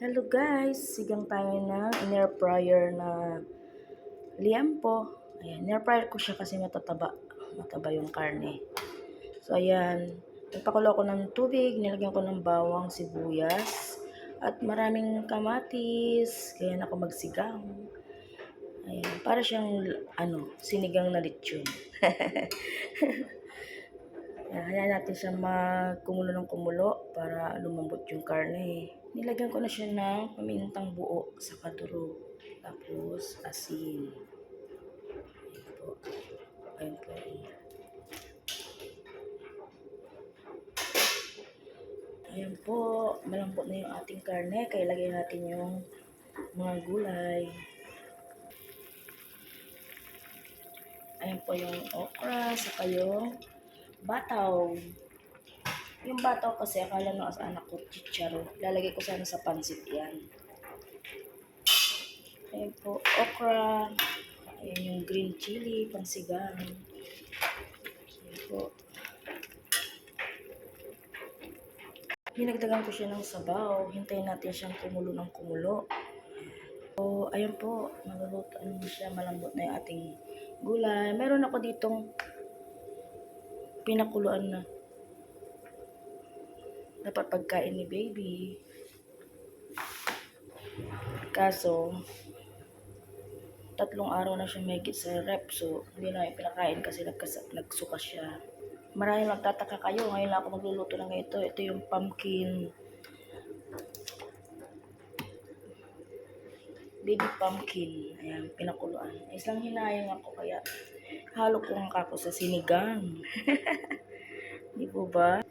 Hello guys! Sigang tayo ng air fryer na liempo. Ayan, air fryer ko siya kasi matataba. Mataba yung karne. So ayan, nagpakulo ako ng tubig, nilagyan ko ng bawang, sibuyas, at maraming kamatis. Kaya ako magsigang. Ayan, para siyang sinigang na lechon. Ayan, hayaan natin siya magkumulo ng kumulo para lumambot yung karne. Nilagyan ko na siya ng pamintang buo sa kaduro. Tapos asin. Ayan po. Ayan po. Ayan po. Malambot na yung ating karne. Kaya lagyan natin yung mga gulay. Ayan po yung okra, saka yung bataw. Yung bataw kasi akala nung anak ko chicharo. Lalagay ko sana sa pansit yan. Ayan po, okra. Ayan yung green chili, pansigang. Ayan po. Hinagdagan ko siya ng sabaw. Hintayin natin siyang kumulo ng kumulo. So, ayan po. Maluluto na siya. Malambot na yung ating gulay. Meron ako ditong pinakuluan na dapat pagkain ni baby. Kaso, 3 araw na siya mahigit sa rep. So, hindi na yung pinakain kasi nagsuka siya. Maraming magtataka kayo. Ngayon lang ako magluluto ng ito. Ito yung pumpkin. Baby pumpkin. Ayan, pinakuluan. Isang hinayang ako kaya halo ko ang kako sa sinigang. Di po ba?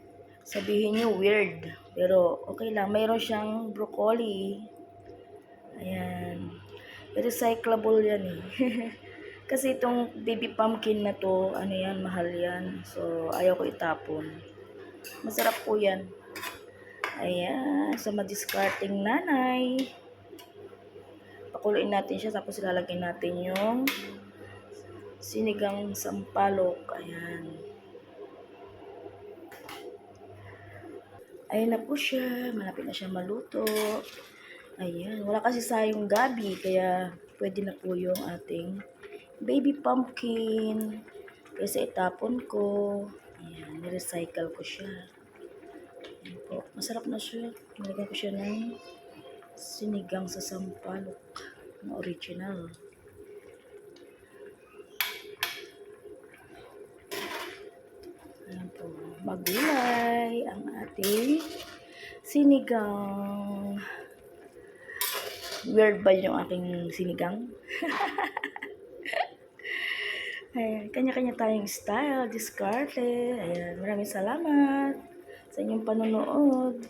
Sabihin niyo weird. Pero okay lang. Mayroon siyang broccoli. Ayan. Recyclable yan eh. Kasi itong baby pumpkin na to, ano yan, mahal yan. So, ayaw ko itapon. Masarap po yan. Ayan. Sa madiscarding nanay. Pakuluin natin siya. Tapos ilalagay natin yung sinigang sampalok. Ayan. Ayan na po siya. Malapit na siya maluto. Ayan. Wala kasi sayong gabi. Kaya pwede na po yung ating baby pumpkin. Kasi itapon ko. Ayan. Nirecycle ko siya. Ayan po. Masarap na siya. Nilagyan ko siya ng sinigang sa sampalok na original. Ayan po. Magulay ang ating sinigang. Weird ba yung aking sinigang? Ayan, kanya-kanya tayong style, discarded. Ayan, maraming salamat sa inyong panonood.